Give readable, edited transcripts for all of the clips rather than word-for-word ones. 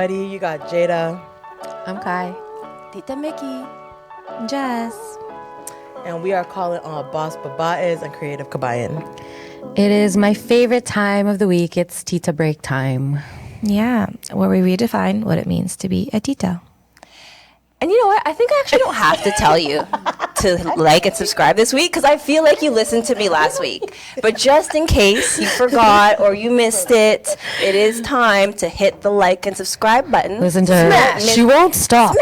everybody. You got Jada. I'm Kai. Tita Mickey. Jess. And we are calling on Boss Babaes and Creative Kabayan. It is my favorite time of the week. It's Tita break time. Yeah, where we redefine what it means to be a Tita. And you know what? I think I actually don't have to tell you to like and subscribe this week because I feel like you listened to me last week. But just in case you forgot or you missed it, it is time to hit the like and subscribe button. Listen to her. She won't stop.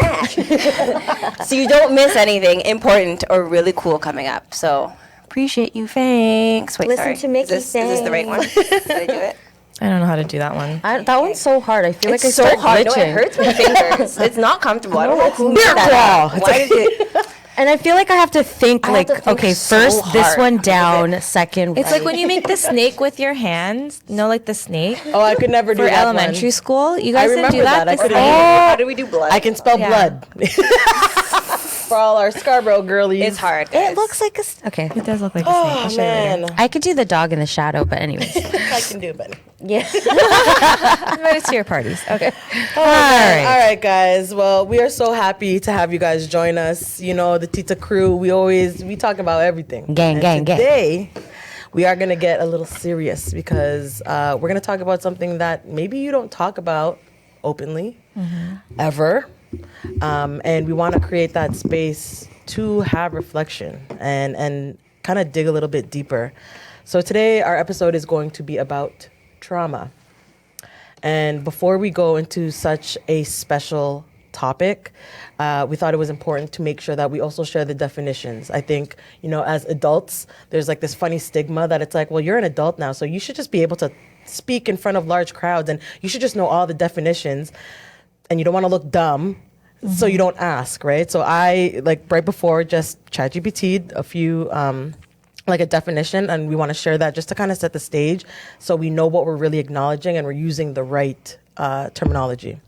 So you don't miss anything important or really cool coming up. So appreciate you. Thanks. Wait, Listen sorry. to Mickey. Is this the right one? Did I do it? I don't know how to do that one. That one's so hard. I feel It's like I so start hard. No, glitching. it hurts my fingers. It's not comfortable. I don't know who Beer made that claw. up. Why did it? And I feel like I have to think I have to think okay, so first this hard. one down, second It's right. like when you make the snake with your hands. You know, like the snake Oh, I could never do for that elementary one. school. You I guys didn't do remember that. that. I This couldn't is- do it. How do we do blood? I can spell Yeah. blood. For all our Scarborough girlies. It's hard. It guys. looks like okay. It does look like a snake. I'll Oh, show you later. man. I could do the dog in the shadow, but anyways. I can do it, but Yeah. Invite us to your parties. Okay. All right, guys. Well, we are so happy to have you guys join us. You know, the Tita crew, we talk about everything. Gang. Today, we are going to get a little serious because we're going to talk about something that maybe you don't talk about openly ever. And we want to create that space to have reflection and kind of dig a little bit deeper. So today, our episode is going to be about trauma. And before we go into such a special topic, we thought it was important to make sure that we also share the definitions. I think, you know, as adults, there's like this funny stigma that it's like, well, you're an adult now, so you should just be able to speak in front of large crowds and you should just know all the definitions and you don't want to look dumb. So you don't ask, right? So I, like right before, just ChatGPT'd a few, like a definition, and we want to share that just to kind of set the stage so we know what we're really acknowledging and we're using the right terminology.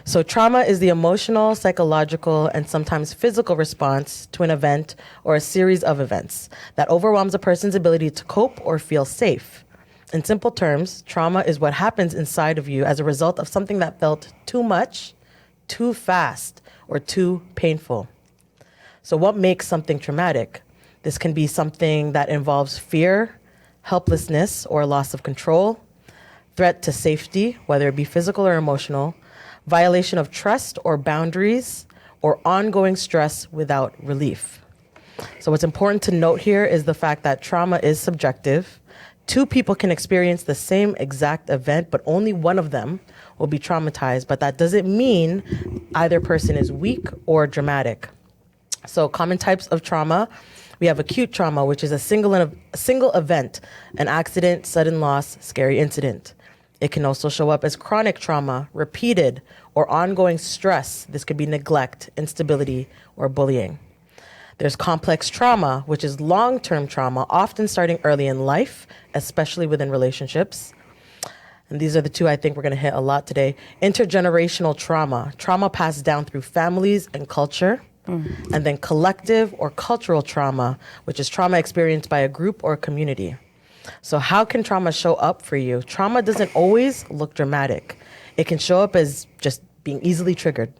So trauma is the emotional, psychological, and sometimes physical response to an event or a series of events that overwhelms a person's ability to cope or feel safe. In simple terms, trauma is what happens inside of you as a result of something that felt too much, too fast, or too painful. So what makes something traumatic? This can be something that involves fear, helplessness, or loss of control, threat to safety, whether it be physical or emotional, violation of trust or boundaries, or ongoing stress without relief. So what's important to note here is the fact that trauma is subjective. Two people can experience the same exact event, but only one of them will be traumatized. But that doesn't mean either person is weak or dramatic. So common types of trauma, we have acute trauma, which is a single event, an accident, sudden loss, scary incident. It can also show up as chronic trauma, repeated or ongoing stress. This could be neglect, instability, or bullying. There's complex trauma, which is long-term trauma, often starting early in life, especially within relationships. And these are the two I think we're going to hit a lot today. Intergenerational trauma, trauma passed down through families and culture. And then collective or cultural trauma, which is trauma experienced by a group or a community. So how can trauma show up for you? Trauma doesn't always look dramatic. It can show up as just being easily triggered,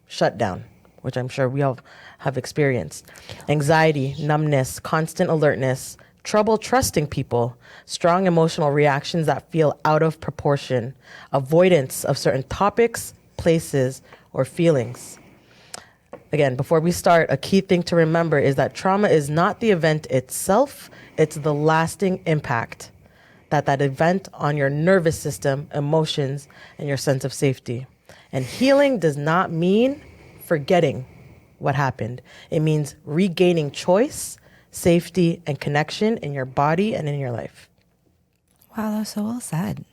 shut down, which I'm sure we all have experienced. Anxiety, numbness, constant alertness, trouble trusting people, strong emotional reactions that feel out of proportion, avoidance of certain topics, places, or feelings. Again, before we start, a key thing to remember is that trauma is not the event itself, it's the lasting impact that event on your nervous system, emotions, and your sense of safety. And healing does not mean forgetting what happened. It means regaining choice, safety, and connection in your body and in your life. Wow, that was so well said.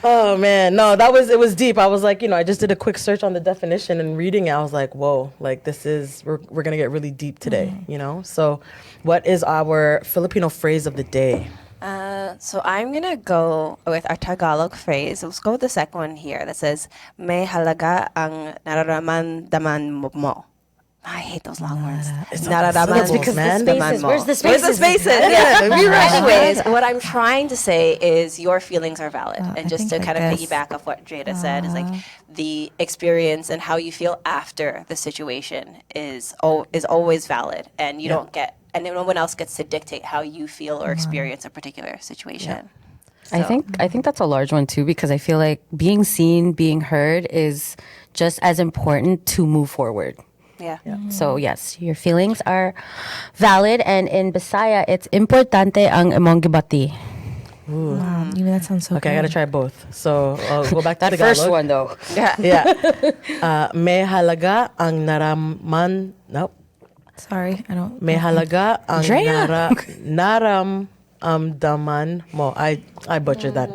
Oh man, no, it was deep. I was like, I just did a quick search on the definition and reading it. I was like, whoa, like we're going to get really deep today, So what is our Filipino phrase of the day? So I'm going to go with our Tagalog phrase. Let's go with the second one here that says, may halaga ang nararamdaman mo. I hate those long words. It's Nararamdaman syllables, mo. because the man. spaces. Where's the Where's spaces? the spaces? Yeah. Anyways, what I'm trying to say is your feelings are valid. I And just to think kind of like this. piggyback off what Jada said, is like the experience and how you feel after the situation is always valid. And you don't get, and no one else gets to dictate how you feel or experience a particular situation. I think that's a large one too, because I feel like being seen, being heard is just as important to move forward. Yeah. So yes, your feelings are valid, and in Bisaya, it's importante ang imong gibati. Wow, you mean that sounds so Okay, I good. gotta try both. So I'll go back to That the first Tagalog. one though. Yeah. May halaga ang naraman. Nope. Sorry, I don't. May halaga ang Drea. naramdaman mo. I butchered that.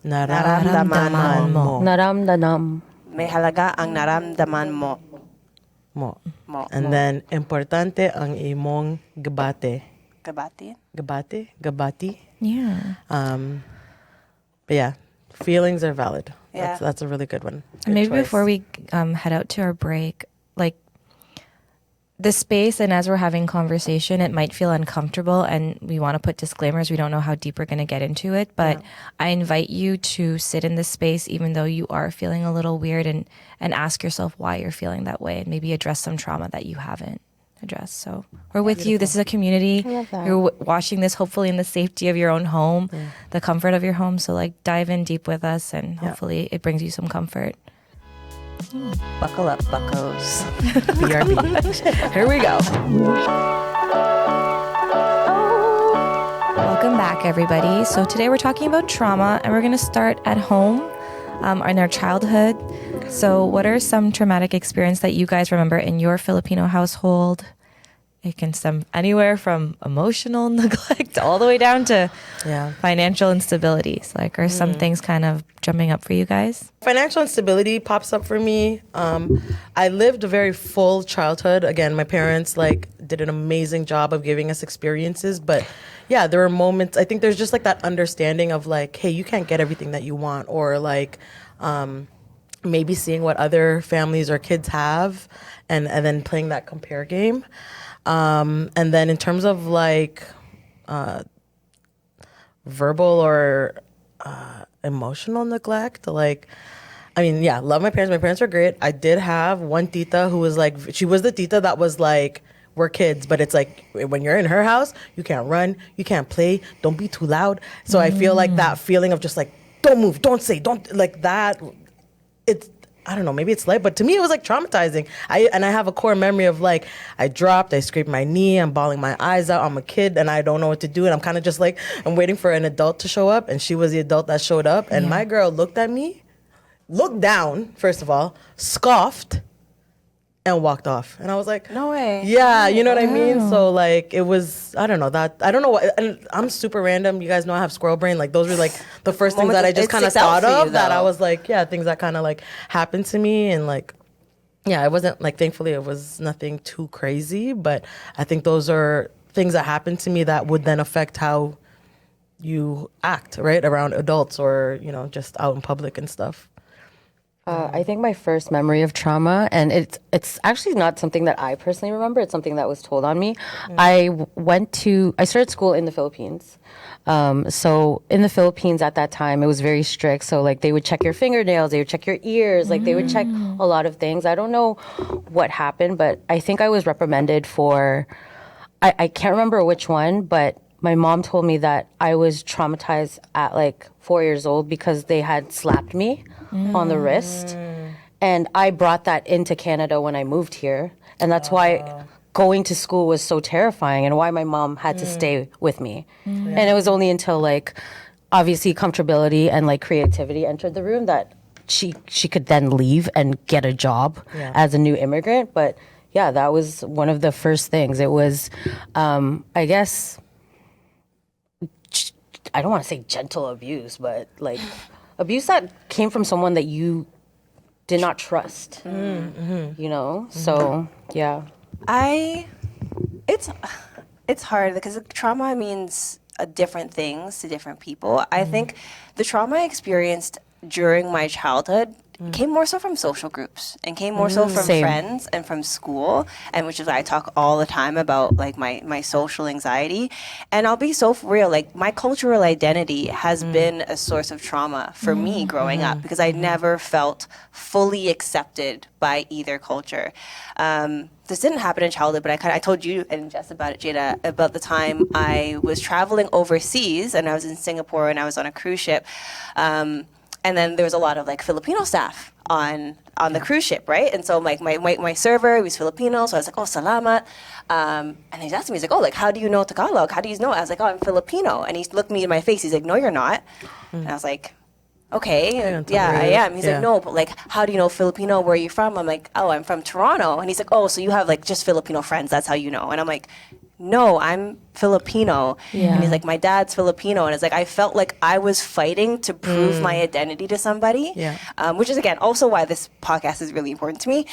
Naramdaman mo. Naramdanam. May halaga ang naramdaman mo. Mo. Mo. And then, importante ang imong gabate. Kabati? Gabati? Yeah. But yeah, feelings are valid. Yeah. That's a really good one. And Good maybe choice. before we head out to our break, like the space, and as we're having conversation, it might feel uncomfortable, and we want to put disclaimers. We don't know how deep we're going to get into it, but I invite you to sit in this space, even though you are feeling a little weird, and ask yourself why you're feeling that way, and maybe address some trauma that you haven't addressed. So we're with you. This is a community. love that. You're watching this hopefully in the safety of your own home, the comfort of your home. So like dive in deep with us, and hopefully it brings you some comfort. Buckle up, buckos. BRB. Here we go. Welcome back, everybody. So today we're talking about trauma, and we're going to start at home, in our childhood. So what are some traumatic experiences that you guys remember in your Filipino household? It can stem anywhere from emotional neglect all the way down to financial instability. So like, are some things kind of jumping up for you guys? Financial instability pops up for me. I lived a very full childhood. Again, my parents did an amazing job of giving us experiences, but yeah, there were moments. I think there's just that understanding of hey, you can't get everything that you want, or maybe seeing what other families or kids have, and then playing that compare game. And then in terms of verbal or emotional neglect, love my parents. My parents were great. I did have one tita who was she was the tita that was we're kids, but it's when you're in her house, you can't run, you can't play, don't be too loud. So I feel that feeling of just don't move, don't say, don't that. It's, I don't know, maybe it's but to me it was traumatizing. I have a core memory of I dropped, I scraped my knee, I'm bawling my eyes out, I'm a kid and I don't know what to do, and I'm kind of just I'm waiting for an adult to show up, and she was the adult that showed up, and my girl looked at me, looked down, first of all, scoffed, and walked off. And I was No way. yeah, you know what I mean? So it was, I don't know what, and I'm super random. You guys know I have squirrel brain. Those were the first things that I just kind of thought of, that I was things that kind of happened to me. And it wasn't thankfully it was nothing too crazy, but I think those are things that happened to me that would then affect how you act, right, around adults, or, just out in public and stuff. I think my first memory of trauma, and it's actually not something that I personally remember. It's something that was told on me. I started school in the Philippines. So in the Philippines at that time, it was very strict. So they would check your fingernails, they would check your ears, they would check a lot of things. I don't know what happened, but I think I was reprimanded for, I can't remember which one, but my mom told me that I was traumatized at 4 years old because they had slapped me on the wrist. And I brought that into Canada when I moved here. And that's why going to school was so terrifying, and why my mom had to stay with me. And it was only until obviously comfortability and creativity entered the room that she could then leave and get a job as a new immigrant. But yeah, that was one of the first things. It was, I guess, I don't want to say gentle abuse, but abuse that came from someone that you did not trust, you know? So, yeah. It's hard because trauma means different things to different people. I think the trauma I experienced during my childhood came more so from social groups and came more so from Same. friends and from school, and which is why I talk all the time about like my social anxiety. And I'll be so for real, like my cultural identity has been a source of trauma for me growing up, because I never felt fully accepted by either culture. This didn't happen in childhood, but I told you and Jess about it, Jada, about the time I was traveling overseas and I was in Singapore and I was on a cruise ship. And then there was a lot of like Filipino staff on the cruise ship, right? And so like my server, he was Filipino, so I was like, oh, salamat. And he's asking me, he's like, oh, like, how do you know Tagalog? How do you know? I was like, oh, I'm Filipino. And he looked me in my face. He's like, no, you're not. And I was like, okay, yeah, I am. He's like, no, but like, how do you know Filipino? Where are you from? I'm like, oh, I'm from Toronto. And he's like, oh, so you have like just Filipino friends. That's how you know. And I'm like, no, I'm Filipino. And he's like, my dad's Filipino. And it's like, I felt like I was fighting to prove my identity to somebody, which is, again, also why this podcast is really important to me.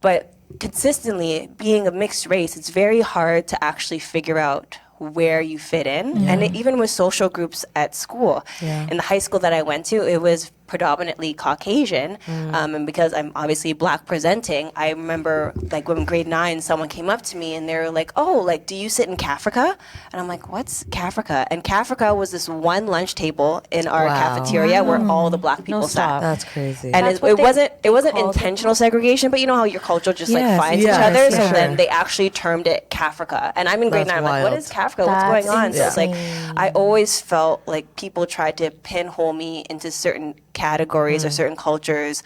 But consistently, being a mixed race, it's very hard to actually figure out where you fit in. And even with social groups at school, in the high school that I went to, it was predominantly Caucasian, and because I'm obviously black presenting, I remember like when grade 9 someone came up to me and they were like, oh, like, do you sit in CAFRICA? And I'm like, what's CAFRICA? And CAFRICA was this one lunch table in our cafeteria where all the black people sat. That's crazy. And it wasn't intentional segregation, but you know how your culture just like finds each other, so then they actually termed it CAFRICA. And I'm in grade 9, I'm like, what is CAFRICA? What's going on? So it's like, I always felt like people tried to pinhole me into certain categories or certain cultures,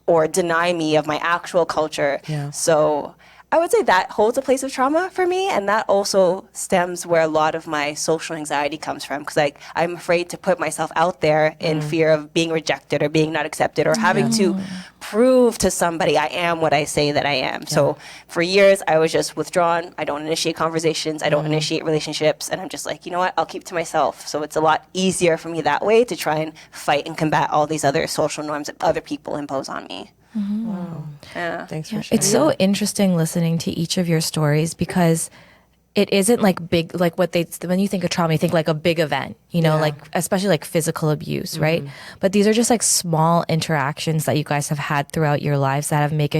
or deny me of my actual culture. So I would say that holds a place of trauma for me, and that also stems where a lot of my social anxiety comes from, because I'm afraid to put myself out there in fear of being rejected or being not accepted or having to prove to somebody I am what I say that I am. So for years I was just withdrawn. I don't initiate conversations, I don't initiate relationships, and I'm just like, you know what, I'll keep to myself. So it's a lot easier for me that way to try and fight and combat all these other social norms that other people impose on me. Wow. Yeah. Thanks for sharing. It's so interesting listening to each of your stories, because it isn't like big, like when you think of trauma, you think like a big event, you know, like especially like physical abuse, right? But these are just like small interactions that you guys have had throughout your lives that have made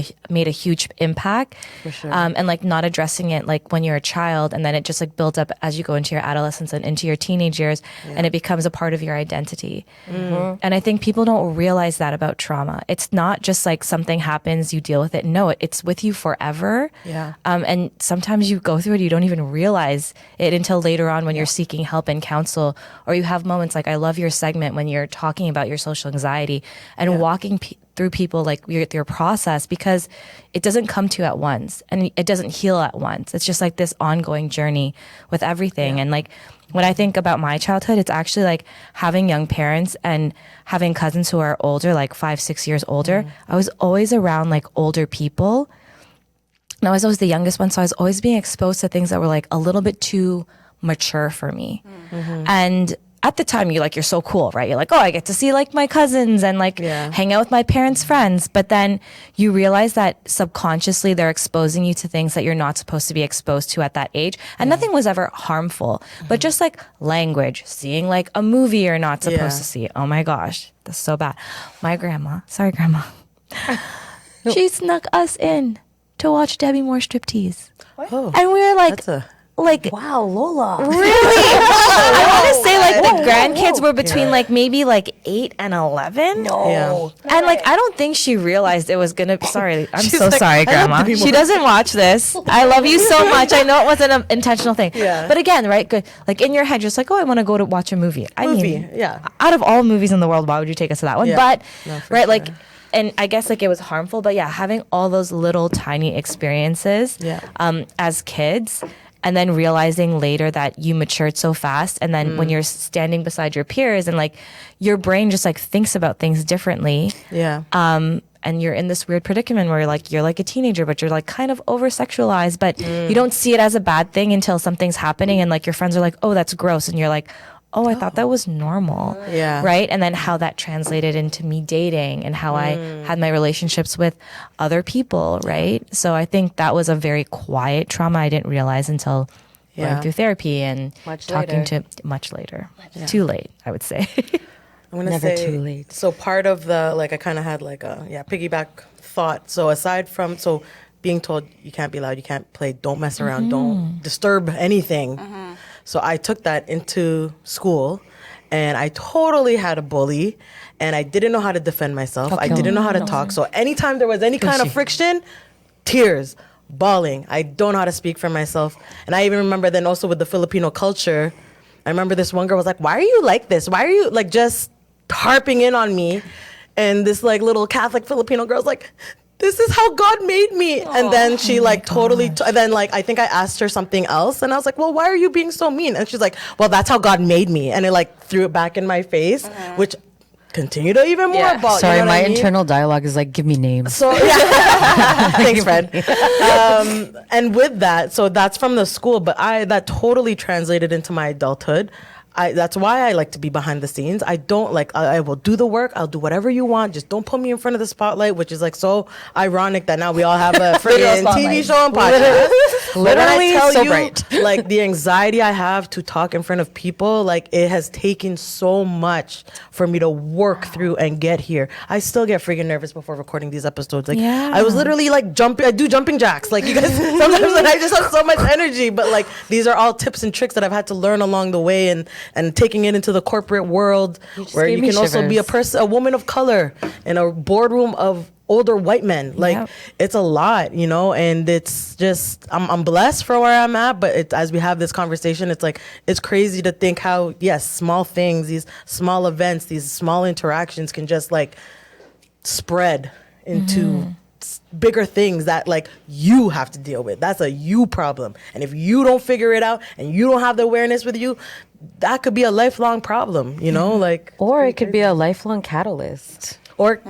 a huge impact. For sure. And like not addressing it like when you're a child, and then it just like builds up as you go into your adolescence and into your teenage years, and it becomes a part of your identity. And I think people don't realize that about trauma. It's not just like something happens, you deal with it. No, it's with you forever. And sometimes you go through it, you don't even realize it until later on when you're seeking help and counsel, or you have moments like, I love your segment when you're talking about your social anxiety and walking through people like your process, because it doesn't come to you at once and it doesn't heal at once. It's just like this ongoing journey with everything. And like when I think about my childhood, it's actually like having young parents and having cousins who are older, like 5-6 years older. I was always around like older people. And I was always the youngest one, so I was always being exposed to things that were like a little bit too mature for me. And at the time, you're so cool, right? You're like, oh, I get to see like my cousins and like hang out with my parents' friends. But then you realize that subconsciously they're exposing you to things that you're not supposed to be exposed to at that age. And nothing was ever harmful, but just like language, seeing like a movie you're not supposed to see. Oh my gosh, that's so bad. My grandma, sorry, grandma, she snuck us in to watch Debbie Moore striptease. Oh, and we were like, Wow, Lola. Really? I want to say like the grandkids were between like maybe like 8 and 11. No. And like I don't think she realized it was gonna. Sorry, I'm She's so like, sorry, I love Grandma. Debbie Moore. She doesn't watch this. I love you so much. I know it wasn't an intentional thing. But again, right? Good. Like in your head, just like, oh, I want to go to watch a movie. I mean, out of all movies in the world, why would you take us to that one? But right, like. And I guess like it was harmful, but having all those little tiny experiences as kids, and then realizing later that you matured so fast, and then when you're standing beside your peers and like your brain just like thinks about things differently. And you're in this weird predicament where you're like a teenager, but you're like kind of over sexualized, but you don't see it as a bad thing until something's happening and like your friends are like, oh, that's gross, and you're like, oh, I thought that was normal. Right? And then how that translated into me dating and how I had my relationships with other people, right? So I think that was a very quiet trauma I didn't realize until going through therapy and talking to much later. Too late, I would say. I'm gonna Never say too late. So part of the I kind of had piggyback thought. So aside from being told you can't be loud, you can't play, don't mess around, don't disturb anything. So I took that into school, and I totally had a bully, and I didn't know how to defend myself. I didn't know how to talk. So anytime there was any kind of friction, tears, bawling. I don't know how to speak for myself. And I even remember then also with the Filipino culture, I remember this one girl was like, "Why are you like this? Why are you just harping in on me?" And this little Catholic Filipino girl's like, "This is how God made me." And then she totally, then I think I asked her something else, and I was like, "Well, why are you being so mean?" And she's like, "Well, that's how God made me." And it threw it back in my face, which continued to even more ball. Sorry, you know my what I mean? internal dialogue is give me names. So thanks, Fred. And with that, so that's from the school, but that totally translated into my adulthood. That's why I like to be behind the scenes. I don't I will do the work. I'll do whatever you want. Just don't put me in front of the spotlight, which is so ironic that now we all have a freaking TV show and podcast. Literally so bright. The anxiety I have to talk in front of people, it has taken so much for me to work through and get here. I still get freaking nervous before recording these episodes. I was literally jumping. I do jumping jacks. You guys, sometimes I just have so much energy, but these are all tips and tricks that I've had to learn along the way, and taking it into the corporate world where you can also be a woman of color in a boardroom of older white men. It's a lot, and it's just, I'm blessed for where I'm at, but as we have this conversation, it's crazy to think how, yes, small things, these small events, these small interactions can just spread into bigger things that you have to deal with. That's a you problem. And if you don't figure it out and you don't have the awareness with you, that could be a lifelong problem, or it could be a lifelong catalyst. Or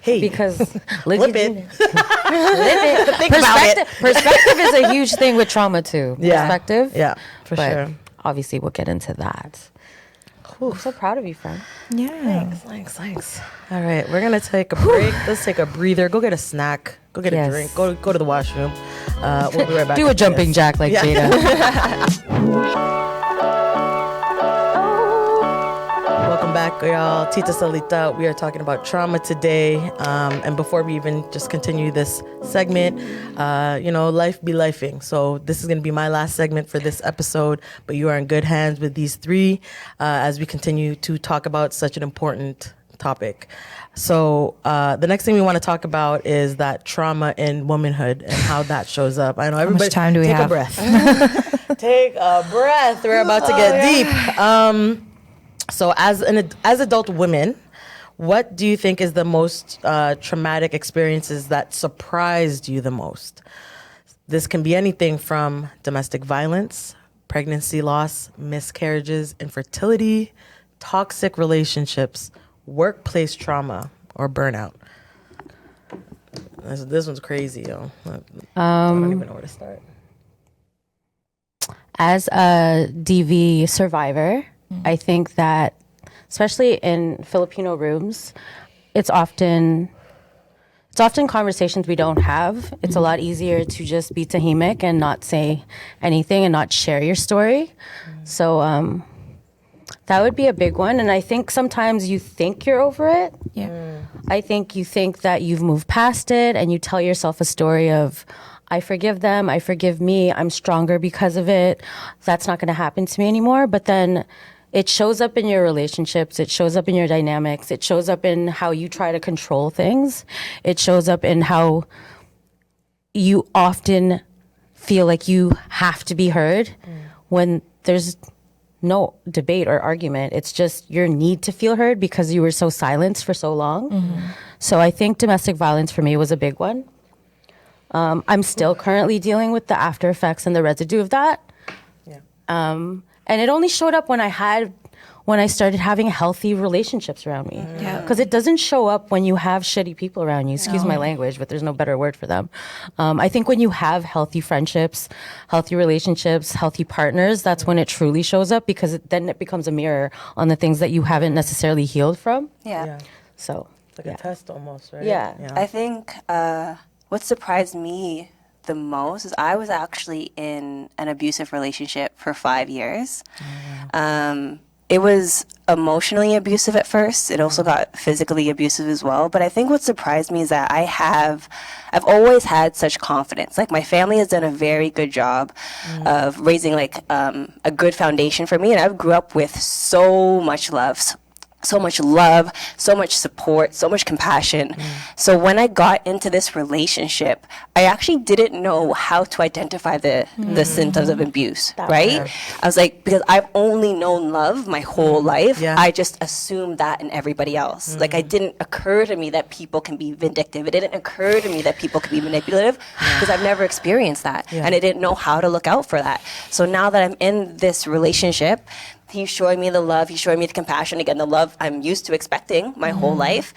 hey, because flip it. Think about it. Perspective is a huge thing with trauma too. Perspective. Yeah, for sure. Obviously we'll get into that. I'm so proud of you, friend. Yeah. Thanks. All right, we're gonna take a break. Let's take a breather. Go get a snack. Go get a drink. Go to the washroom. We'll be right back. Do a jumping jack like Jada. Welcome back, y'all. Tita Salita. We are talking about trauma today. And before we even just continue this segment, life be lifing. So this is going to be my last segment for this episode, but you are in good hands with these three as we continue to talk about such an important topic. So the next thing we want to talk about is that trauma in womanhood and how that shows up. I know everybody. How much time do we have? Take a breath. Take a breath. We're about to get deep. So as adult women, what do you think is the most traumatic experiences that surprised you the most? This can be anything from domestic violence, pregnancy loss, miscarriages, infertility, toxic relationships, workplace trauma, or burnout. This one's crazy, yo. I don't even know where to start. As a DV survivor, I think that, especially in Filipino rooms, it's often conversations we don't have. It's a lot easier to just be tahimik and not say anything and not share your story. So that would be a big one. And I think sometimes you think you're over it. Yeah. I think you think that you've moved past it, and you tell yourself a story of, I forgive them, I forgive me, I'm stronger because of it. That's not going to happen to me anymore. But then it shows up in your relationships. It shows up in your dynamics. It shows up in how you try to control things. It shows up in how you often feel like you have to be heard when there's no debate or argument. It's just your need to feel heard because you were so silenced for so long. So I think domestic violence for me was a big one. I'm still currently dealing with the after effects and the residue of that. And it only showed up when I started having healthy relationships around me. Because it doesn't show up when you have shitty people around you. Excuse my language, but there's no better word for them. I think when you have healthy friendships, healthy relationships, healthy partners, that's when it truly shows up, because then it becomes a mirror on the things that you haven't necessarily healed from. So it's like a test almost, right? Yeah. I think what surprised me the most is I was actually in an abusive relationship for 5 years. it was emotionally abusive at first. It also got physically abusive as well. But I think what surprised me is that I've always had such confidence. Like, my family has done a very good job of raising like a good foundation for me, and I grew up with so much love, so much support, so much compassion. So when I got into this relationship, I actually didn't know how to identify the symptoms of abuse, right? I was like, because I've only known love my whole life, I just assumed that in everybody else. Like, it didn't occur to me that people can be vindictive. It didn't occur to me that people can be manipulative, because I've never experienced that. And I didn't know how to look out for that. So now that I'm in this relationship, he's showing me the love, he's showing me the compassion, again, the love I'm used to expecting my whole life.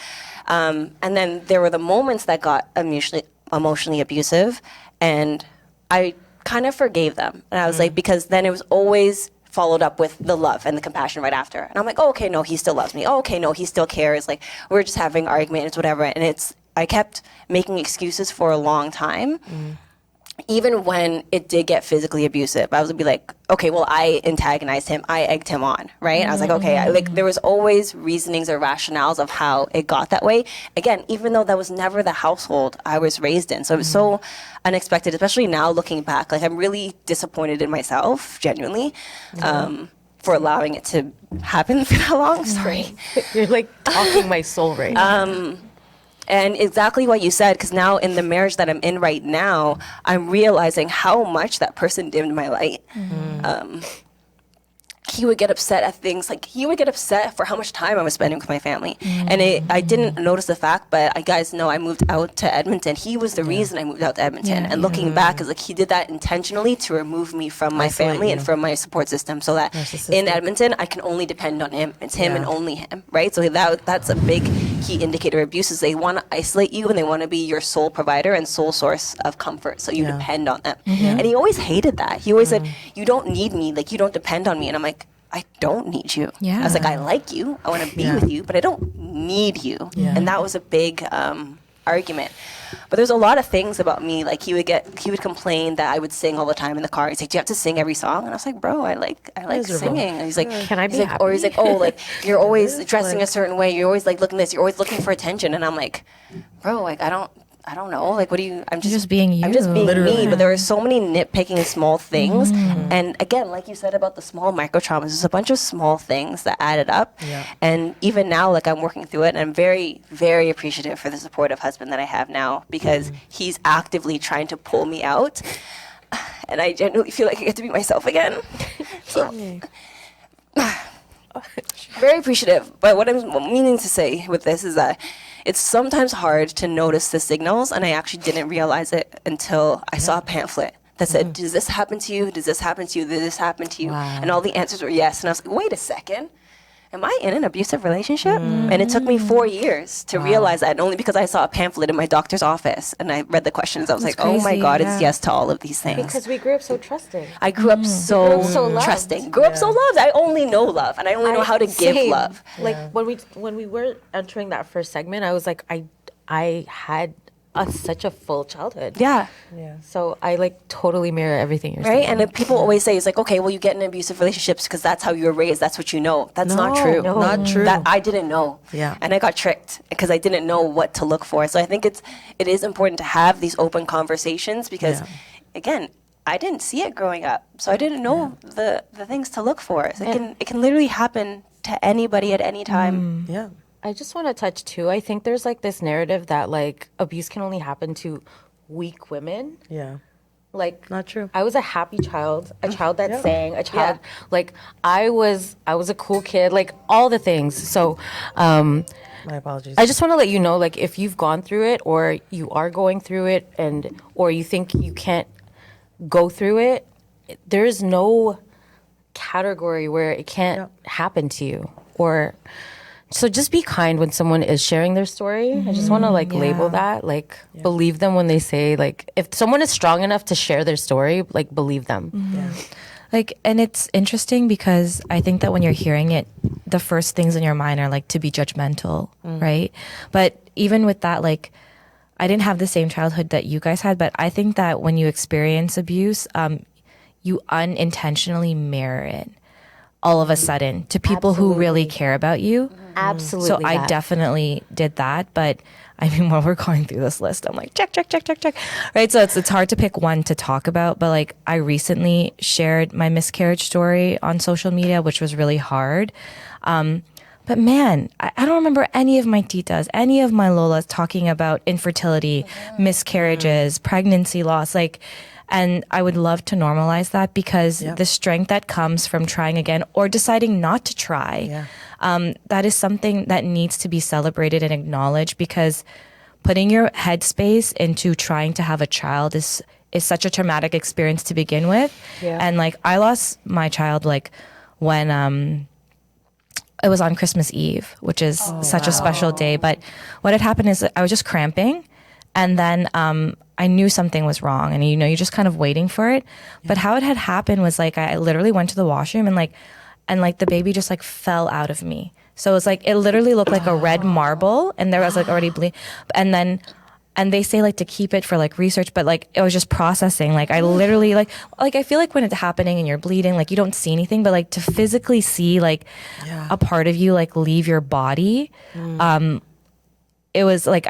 And then there were the moments that got emotionally abusive, and I kind of forgave them. And I was like, because then it was always followed up with the love and the compassion right after. And I'm like, oh, okay, no, he still loves me. Oh, okay, no, he still cares. Like, we're just having arguments, whatever. And I kept making excuses for a long time. Even when it did get physically abusive, I would be like, okay, well, I antagonized him, I egged him on, right? I was like, okay, there was always reasonings or rationales of how it got that way. Again, even though that was never the household I was raised in. So it was so unexpected, especially now looking back. Like, I'm really disappointed in myself, genuinely, for allowing it to happen for that long. Sorry. You're like talking my soul right now. And exactly what you said, because now in the marriage that I'm in right now, I'm realizing how much that person dimmed my light. He would get upset at things, like he would get upset for how much time I was spending with my family. And I didn't notice the fact, but I guys know I moved out to Edmonton. He was the reason I moved out to Edmonton. And looking back, is like he did that intentionally to remove me from my family and from my support system, so that in Edmonton I can only depend on him. It's him and only him, right? So that's a big key indicator of abuse, is they want to isolate you and they want to be your sole provider and sole source of comfort, so you depend on them. And he always hated that. He always said, you don't need me, like you don't depend on me. And I'm like, I don't need you. I was like, I like you, I want to be with you, but I don't need you. And that was a big argument. But there's a lot of things about me, like he would complain that I would sing all the time in the car. He's like, do you have to sing every song? And I was like, bro, I like singing. And he's like, can I be happy? Or he's like, oh, like you're always dressing a certain way, you're always like looking this, you're always looking for attention. And I'm like, bro, like I don't know. Like, what do you? I'm just being you. I'm just being me. But there are so many nitpicking small things. And again, like you said about the small micro traumas, there's a bunch of small things that added up. And even now, like I'm working through it, and I'm very, very appreciative for the supportive husband that I have now, because he's actively trying to pull me out. And I genuinely feel like I get to be myself again. So, very appreciative. But what I'm meaning to say with this is that it's sometimes hard to notice the signals, and I actually didn't realize it until I saw a pamphlet that said, does this happen to you? Does this happen to you? Does this happen to you? And all the answers were yes. And I was like, wait a second. Am I in an abusive relationship? And it took me 4 years to realize that, only because I saw a pamphlet in my doctor's office and I read the questions. I was like, oh my God, it's yes to all of these things. Because we grew up so trusting. I grew up so trusting. Grew up so loved. I only know love, and I only know how to give love. Like when we were entering that first segment, I was like, I had such a full childhood. So I like totally mirror everything you're saying. Right? And people always say, it's like, okay, well, you get in abusive relationships because that's how you were raised. That's what you know. That's not true. Not true. That I didn't know. And I got tricked because I didn't know what to look for. So I think it is important to have these open conversations, because again, I didn't see it growing up. So I didn't know the things to look for. So it can literally happen to anybody at any time. I just want to touch too. I think there's like this narrative that like abuse can only happen to weak women. Like, not true. I was a happy child, a child that sang, a child like I was a cool kid, like all the things. So my apologies. I just want to let you know, like if you've gone through it or you are going through it, or you think you can't go through it, there's no category where it can't happen to you. So just be kind when someone is sharing their story. I just want to like label that, like believe them when they say, like, if someone is strong enough to share their story, like believe them. Like, and it's interesting because I think that when you're hearing it, the first things in your mind are like to be judgmental, right? But even with that, like, I didn't have the same childhood that you guys had, but I think that when you experience abuse, you unintentionally mirror it. all of a sudden to people who really care about you. Absolutely. So I definitely did that. But I mean, while we're going through this list, I'm like, check. Right. So it's hard to pick one to talk about. But like, I recently shared my miscarriage story on social media, which was really hard. But man, I don't remember any of my titas, any of my lolas talking about infertility, miscarriages, pregnancy loss. Like, and I would love to normalize that, because the strength that comes from trying again or deciding not to try, that is something that needs to be celebrated and acknowledged, because putting your headspace into trying to have a child is such a traumatic experience to begin with. And like, I lost my child like when it was on Christmas Eve, which is such a special day. But what had happened is that I was just cramping, and then I knew something was wrong, and you're just kind of waiting for it. But how it had happened was like, I literally went to the washroom, and the baby just like fell out of me. So it was like, it literally looked like a red marble, and there was like already bleeding. And they say like to keep it for like research, but like it was just processing. Like I literally like I feel like when it's happening and you're bleeding, like you don't see anything, but like to physically see like a part of you like leave your body, it was like,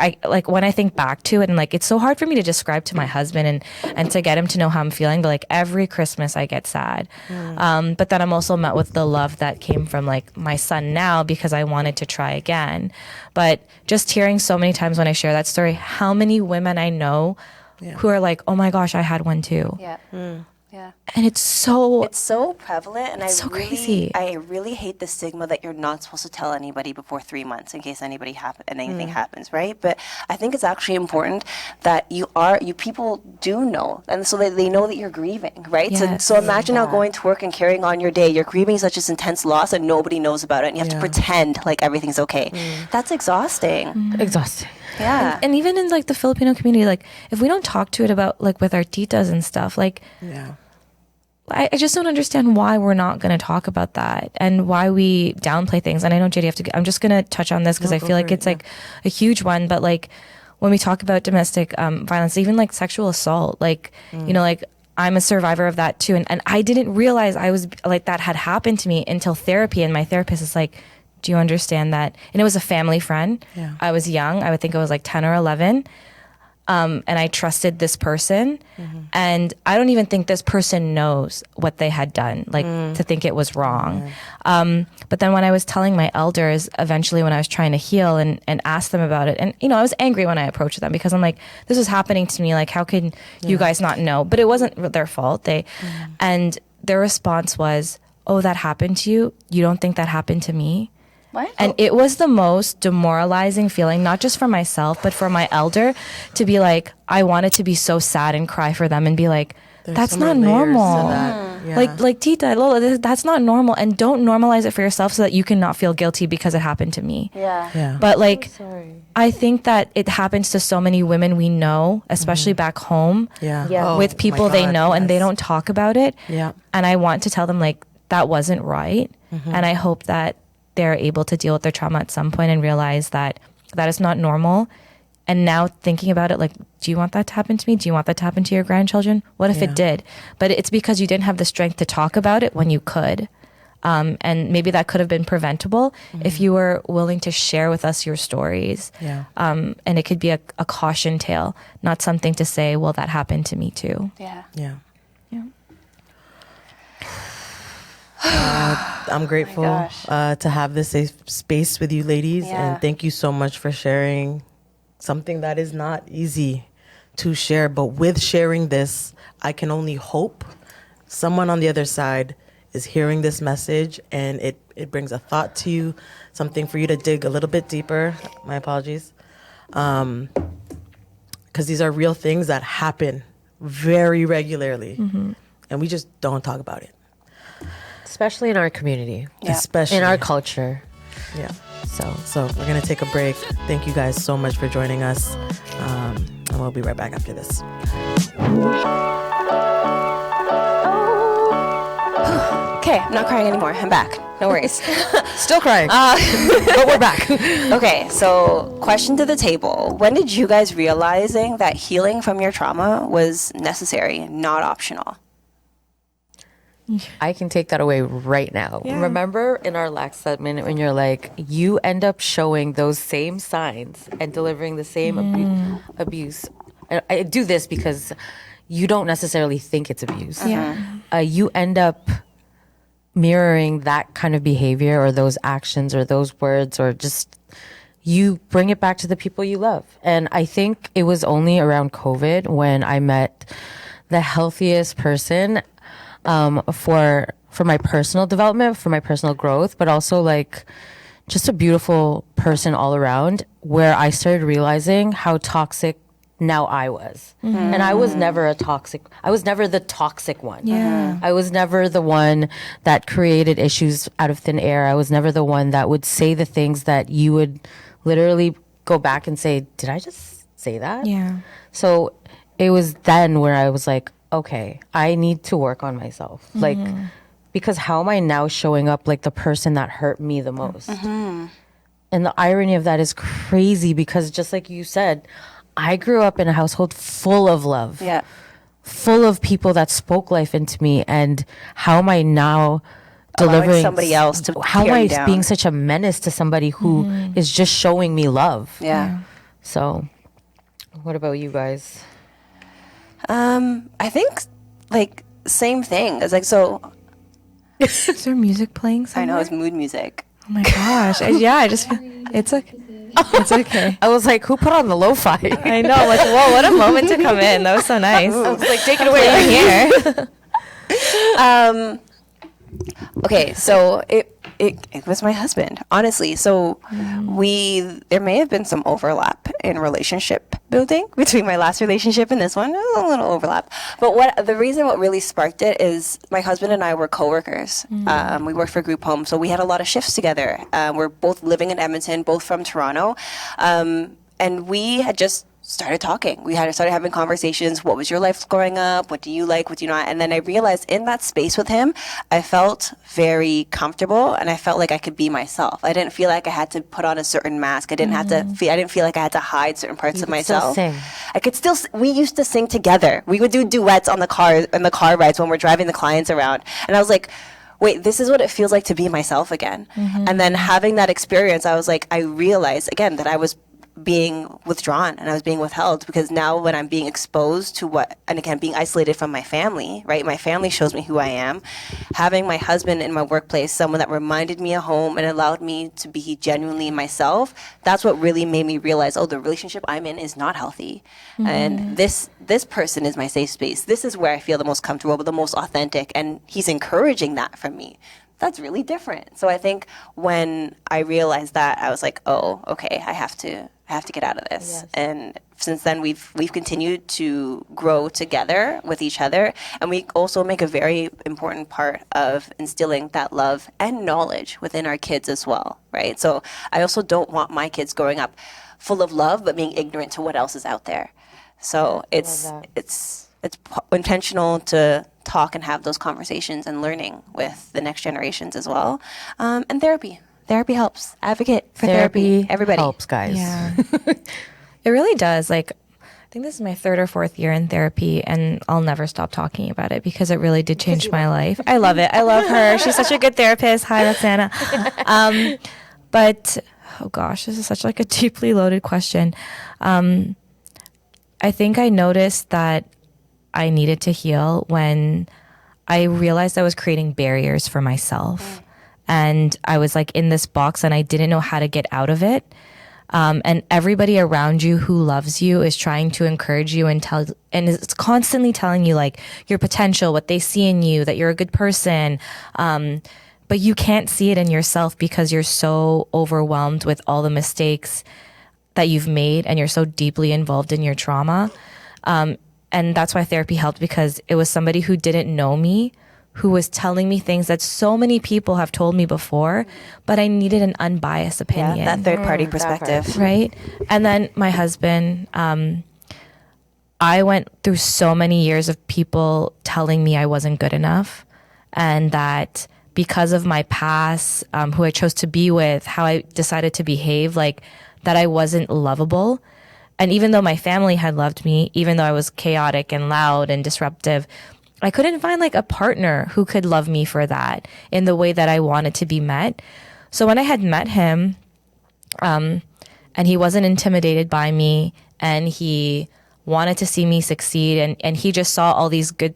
when I think back to it, and like, it's so hard for me to describe to my husband and to get him to know how I'm feeling. But like every Christmas I get sad. But then I'm also met with the love that came from like my son now, because I wanted to try again. But just hearing so many times when I share that story, how many women I know who are like, oh my gosh, I had one too. Yeah. And it's so prevalent, and it's so crazy. I really hate the stigma that you're not supposed to tell anybody before 3 months in case anything happens, right? But I think it's actually important that you people do know, and so that they know that you're grieving, right? Yes. So imagine now going to work and carrying on your day. You're grieving such this intense loss, and nobody knows about it, and you have to pretend like everything's okay. That's exhausting. Exhausting. Yeah. And even in like the Filipino community, like if we don't talk to it about like with our titas and stuff, like I just don't understand why we're not going to talk about that, and why we downplay things. And I know JD I'm just going to touch on this because I feel like it's like a huge one. But like when we talk about domestic violence, even like sexual assault, like, like I'm a survivor of that too. And I didn't realize I was like, that had happened to me until therapy. And my therapist is like, do you understand that? And it was a family friend. I was young. I would think I was like 10 or 11. And I trusted this person. And I don't even think this person knows what they had done, like to think it was wrong. But then when I was telling my elders, eventually when I was trying to heal and ask them about it, and, I was angry when I approached them, because I'm like, this is happening to me. Like, how can you guys not know? But it wasn't their fault. And their response was, oh, that happened to you? You don't think that happened to me? What? And it was the most demoralizing feeling, not just for myself, but for my elder, to be like, I wanted to be so sad and cry for them and be like, that's not normal. Like Tita, Lola, that's not normal. And don't normalize it for yourself so that you can not feel guilty because it happened to me. But like, I think that it happens to so many women we know, especially back home, with people they know, and they don't talk about it. And I want to tell them like, that wasn't right. And I hope that they're able to deal with their trauma at some point and realize that that is not normal. And now thinking about it, like, do you want that to happen to me? Do you want that to happen to your grandchildren? What if it did? But it's because you didn't have the strength to talk about it when you could. And maybe that could have been preventable if you were willing to share with us your stories. And it could be a caution tale, not something to say, well, that happened to me too. I'm grateful to have this safe space with you ladies, and thank you so much for sharing something that is not easy to share. But with sharing this, I can only hope someone on the other side is hearing this message, and it brings a thought to you, something for you to dig a little bit deeper. My apologies. Because these are real things that happen very regularly, and we just don't talk about it. Especially in our community. Especially in our culture. So we're going to take a break. Thank you guys so much for joining us. And we'll be right back after this. Okay, I'm not crying anymore. I'm back. No worries. Still crying. But we're back. Okay, so question to the table. When did you guys realizing that healing from your trauma was necessary, not optional? I can take that away right now. Yeah. Remember in our last segment when you're like, you end up showing those same signs and delivering the same abuse. I do this because you don't necessarily think it's abuse. You end up mirroring that kind of behavior or those actions or those words, or just you bring it back to the people you love. And I think it was only around COVID when I met the healthiest person for my personal development, for my personal growth, but also like just a beautiful person all around, where I started realizing how toxic now I was. And I was never the toxic one. I was never the one that created issues out of thin air. I was never the one that would say the things that you would literally go back and say, did I just say that? Yeah. So it was then where I was like, okay, I need to work on myself. Like, because how am I now showing up like the person that hurt me the most? And the irony of that is crazy, because just like you said, I grew up in a household full of love. Yeah. Full of people that spoke life into me. And how am I now delivering somebody else to how am tear I you down? being such a menace to somebody who is just showing me love? Yeah. So what about you guys? I think like same thing. It's like, so Is there music playing I somewhere? know it's mood music. Oh my gosh. I just feel it's okay. It's okay. I was like, who put on the lo-fi? I know. Like, whoa, what a moment to come in. That was so nice. I was like, take it away. We're here. Okay, so it was my husband, honestly. So there may have been some overlap in relationship building between my last relationship and this one. A little overlap. But what really sparked it is my husband and I were coworkers. We worked for group home, so we had a lot of shifts together. We're both living in Edmonton, both from Toronto. And we had just started talking. We had started having conversations. What was your life growing up? What do you like? What do you not? And then I realized in that space with him, I felt very comfortable, and I felt like I could be myself. I didn't feel like I had to put on a certain mask. I didn't I didn't feel like I had to hide certain parts of myself. Still sing. I could still. We used to sing together. We would do duets in the car rides when we're driving the clients around. And I was like, wait, this is what it feels like to be myself again. And then having that experience, I was like, I realized again that I was being withdrawn and I was being withheld, because now when I'm being exposed to being isolated from my family, right? My family shows me who I am. Having my husband in my workplace, someone that reminded me of home and allowed me to be genuinely myself, that's what really made me realize, the relationship I'm in is not healthy. And this person is my safe space. This is where I feel the most comfortable, the most authentic, and he's encouraging that from me. That's really different. So I think when I realized that, I was like, oh, okay, I have to get out of this. Yes. And since then, we've continued to grow together with each other, and we also make a very important part of instilling that love and knowledge within our kids as well, right? So I also don't want my kids growing up full of love but being ignorant to what else is out there. So it's intentional to talk and have those conversations and learning with the next generations as well. And therapy helps. Advocate for therapy. Everybody helps, guys. Yeah. It really does. Like, I think this is my 3rd or 4th year in therapy, and I'll never stop talking about it because it really did change my life. I love it. I love her. She's such a good therapist. Hi, Roxana. But, oh gosh, this is such like a deeply loaded question. I think I noticed that I needed to heal when I realized I was creating barriers for myself. And I was like in this box and I didn't know how to get out of it. And everybody around you who loves you is trying to encourage you and it's constantly telling you like your potential, what they see in you, that you're a good person. But you can't see it in yourself because you're so overwhelmed with all the mistakes that you've made and you're so deeply involved in your trauma. And that's why therapy helped, because it was somebody who didn't know me, who was telling me things that so many people have told me before, but I needed an unbiased opinion. Yeah, that third-party perspective. Right? And then my husband, I went through so many years of people telling me I wasn't good enough, and that because of my past, who I chose to be with, how I decided to behave, like that I wasn't lovable. And even though my family had loved me, even though I was chaotic and loud and disruptive, I couldn't find like a partner who could love me for that in the way that I wanted to be met. So when I had met him, and he wasn't intimidated by me, and he wanted to see me succeed, and he just saw all these good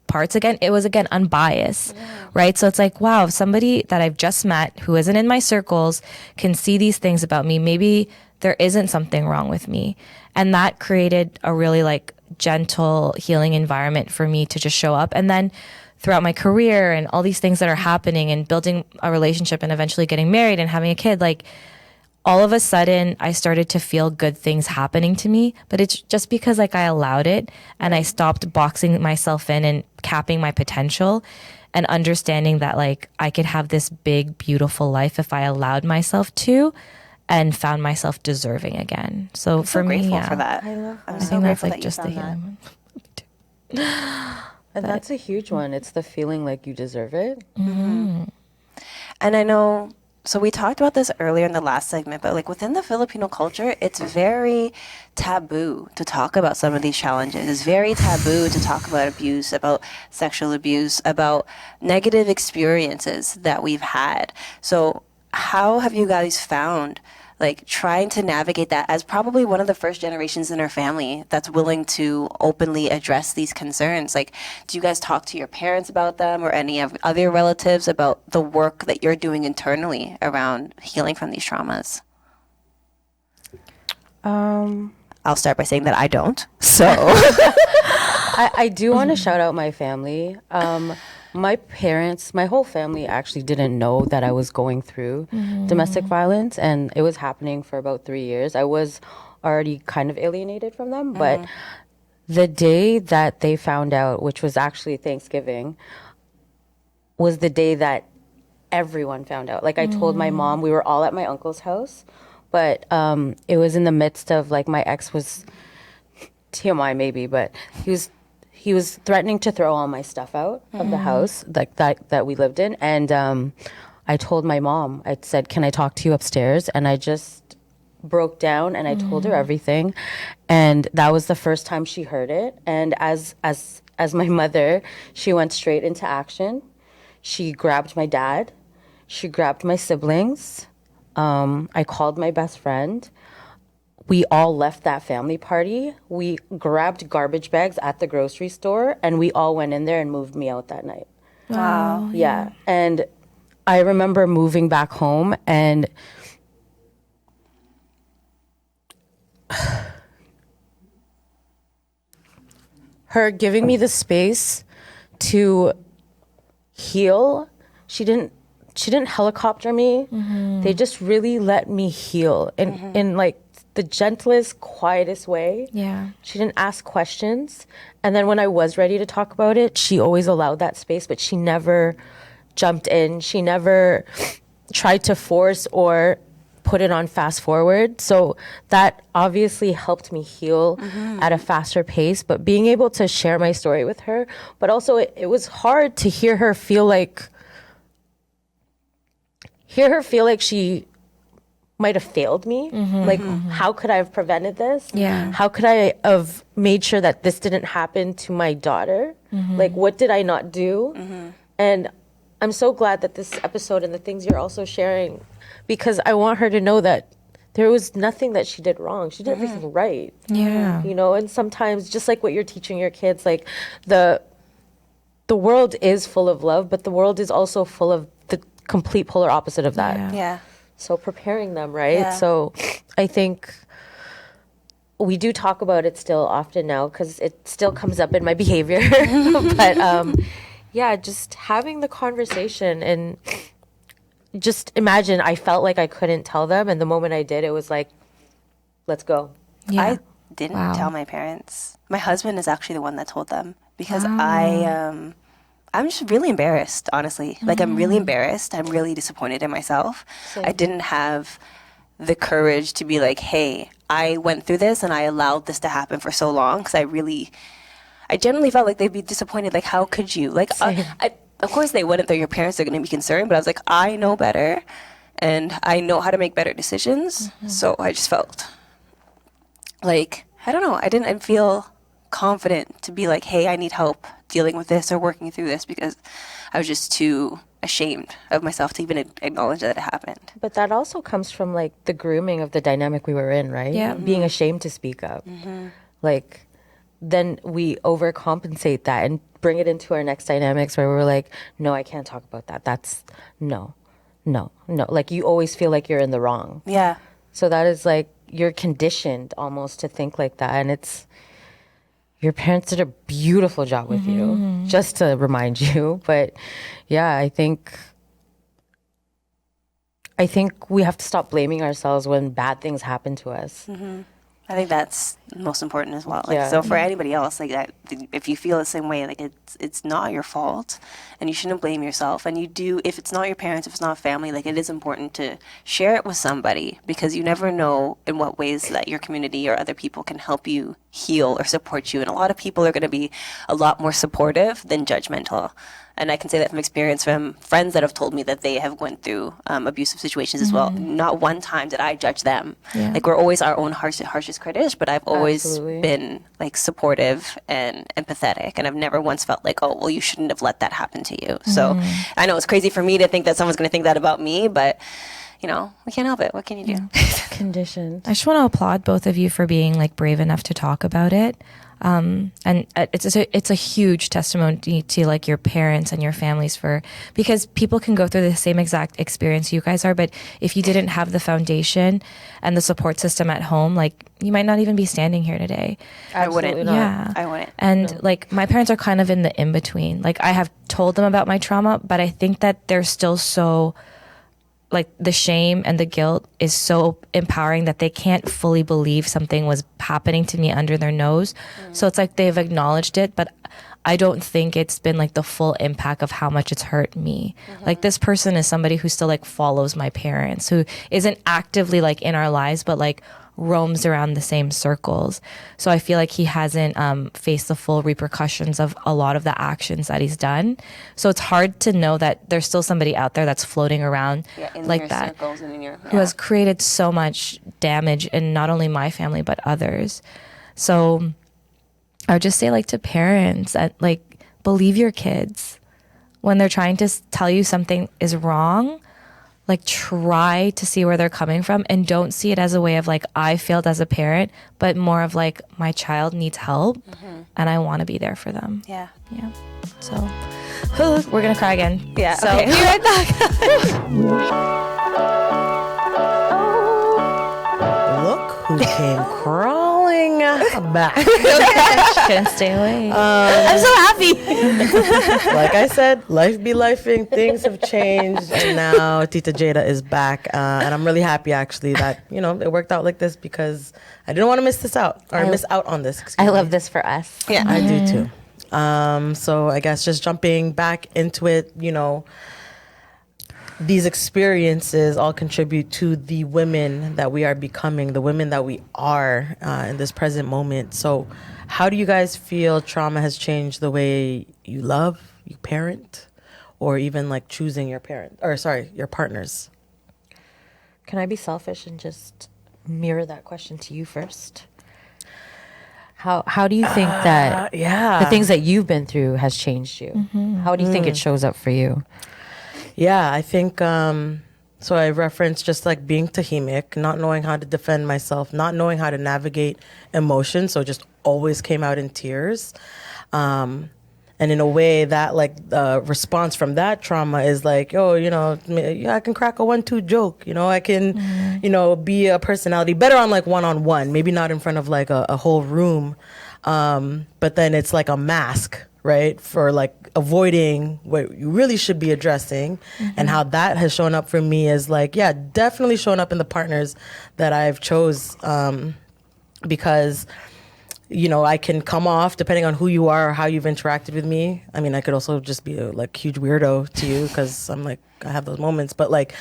parts again. It was again unbiased, right? So it's like, wow, if somebody that I've just met who isn't in my circles can see these things about me, maybe there isn't something wrong with me. And that created a really like gentle, healing environment for me to just show up. And then throughout my career and all these things that are happening and building a relationship and eventually getting married and having a kid, like all of a sudden I started to feel good things happening to me, but it's just because like I allowed it and I stopped boxing myself in and capping my potential and understanding that like I could have this big, beautiful life if I allowed myself to, and found myself deserving again. So for me, grateful for that. I think that's like just the healing. And that's a huge one. It's the feeling like you deserve it. And I know, so we talked about this earlier in the last segment, but like within the Filipino culture, it's very taboo to talk about some of these challenges. It's very taboo to talk about abuse, about sexual abuse, about negative experiences that we've had. So how have you guys found like trying to navigate that as probably one of the first generations in our family that's willing to openly address these concerns? Like, do you guys talk to your parents about them or any of other relatives about the work that you're doing internally around healing from these traumas? I'll start by saying that I don't. So I do want to shout out my family. My parents, my whole family actually didn't know that I was going through domestic violence, and it was happening for about 3 years. I was already kind of alienated from them, but the day that they found out, which was actually Thanksgiving, was the day that everyone found out. Like I told my mom, we were all at my uncle's house, but it was in the midst of like my ex was TMI maybe, but he was threatening to throw all my stuff out of the house like that we lived in. And I told my mom, I said, can I talk to you upstairs? And I just broke down and I told her everything. And that was the first time she heard it. And as my mother, she went straight into action. She grabbed my dad. She grabbed my siblings. I called my best friend. We all left that family party. We grabbed garbage bags at the grocery store and we all went in there and moved me out that night. wow. Yeah. And I remember moving back home and her giving me the space to heal. She didn't helicopter me. They just really let me heal in like the gentlest, quietest way. Yeah. She didn't ask questions. And then when I was ready to talk about it, she always allowed that space, but she never jumped in. She never tried to force or put it on fast forward. So that obviously helped me heal at a faster pace. But being able to share my story with her, but also it was hard to hear her feel like she might have failed me. Like, how could I have prevented this? Yeah. How could I have made sure that this didn't happen to my daughter? Like, what did I not do? And I'm so glad that this episode and the things you're also sharing, because I want her to know that there was nothing that she did wrong. She did everything right. Yeah. You know, and sometimes, just like what you're teaching your kids, like the world is full of love, but the world is also full of the complete polar opposite of that. Yeah. Yeah. So preparing them, right? Yeah. So I think we do talk about it still often now because it still comes up in my behavior. But yeah, just having the conversation and just imagine I felt like I couldn't tell them. And the moment I did, it was like, let's go. Yeah. I didn't tell my parents. My husband is actually the one that told them because I'm just really embarrassed, honestly. Like, I'm really embarrassed. I'm really disappointed in myself. I didn't have the courage to be like, hey, I went through this and I allowed this to happen for so long because I generally felt like they'd be disappointed. Like, how could you? Like, of course they wouldn't. They're your parents. They're going to be concerned. But I was like, I know better and I know how to make better decisions. So I just felt like, I don't know. I didn't feel confident to be like, hey, I need help dealing with this or working through this, because I was just too ashamed of myself to even acknowledge that it happened. But that also comes from like the grooming of the dynamic we were in, right? Yeah. Being ashamed to speak up. Like, then we overcompensate that and bring it into our next dynamics where we're like, no, I can't talk about that. That's no. Like, you always feel like you're in the wrong. Yeah. So that is like, you're conditioned almost to think like that. And it's, your parents did a beautiful job with you, just to remind you. But yeah, I think we have to stop blaming ourselves when bad things happen to us. I think that's most important as well. Like, Yeah. so for anybody else, like that, if you feel the same way, like it's not your fault, and you shouldn't blame yourself. And you do, if it's not your parents, if it's not family, like, it is important to share it with somebody, because you never know in what ways that your community or other people can help you heal or support you. And a lot of people are going to be a lot more supportive than judgmental. And I can say that from experience from friends that have told me that they have went through abusive situations as well. Not one time did I judge them. Yeah. Like, we're always our own harshest critics, but I've always Absolutely. been like supportive and empathetic, and I've never once felt like, oh, well, you shouldn't have let that happen to you. So I know it's crazy for me to think that someone's going to think that about me, but we can't help it. What can you do? Conditioned. I just want to applaud both of you for being like brave enough to talk about it. And it's a huge testimony to like your parents and your families, because people can go through the same exact experience you guys are, but if you didn't have the foundation and the support system at home, like, you might not even be standing here today. I wouldn't. Absolutely not. Yeah. I wouldn't. And like, my parents are kind of in the in between. Like, I have told them about my trauma, but I think that they're still so, like, the shame and the guilt is so empowering that they can't fully believe something was happening to me under their nose. So it's like they've acknowledged it, but I don't think it's been like the full impact of how much it's hurt me. Like, this person is somebody who still like follows my parents, who isn't actively like in our lives, but like roams around the same circles. So I feel like he hasn't faced the full repercussions of a lot of the actions that he's done. So it's hard to know that there's still somebody out there that's floating around In like your that, circles and in your, who has created so much damage in not only my family but others. So I would just say, like, to parents, that like, believe your kids when they're trying to tell you something is wrong. Like, try to see where they're coming from, and don't see it as a way of like, I failed as a parent, but more of like, my child needs help and I want to be there for them. Yeah. Yeah. So we're going to cry again. Yeah. So Okay. be right back. Look who came crawling back. Couldn't stay away. I'm so happy. Like I said, life be lifing. Things have changed, and now Tita Jada is back, and I'm really happy actually that it worked out like this, because I didn't want to miss this out or miss out on this. Excuse I me. love this for us. Yeah. I do too. So I guess just jumping back into it, these experiences all contribute to the women that we are becoming, the women that we are in this present moment. So how do you guys feel trauma has changed the way you love, you parent, or even like choosing your partners? Can I be selfish and just mirror that question to you first? How do you think that the things that you've been through has changed you? How do you think it shows up for you? Yeah, I think, so I referenced just like being tahimic, not knowing how to defend myself, not knowing how to navigate emotions. So it just always came out in tears. And in a way that like the response from that trauma is like, I can crack a 1-2 joke. I can, be a personality better on like one-on-one, maybe not in front of like a whole room. But then it's like a mask, right? For like avoiding what you really should be addressing. And how that has shown up for me is like, definitely shown up in the partners that I've chose. Because, I can come off depending on who you are or how you've interacted with me. I mean, I could also just be a like huge weirdo to you, because I'm like, I have those moments. But like,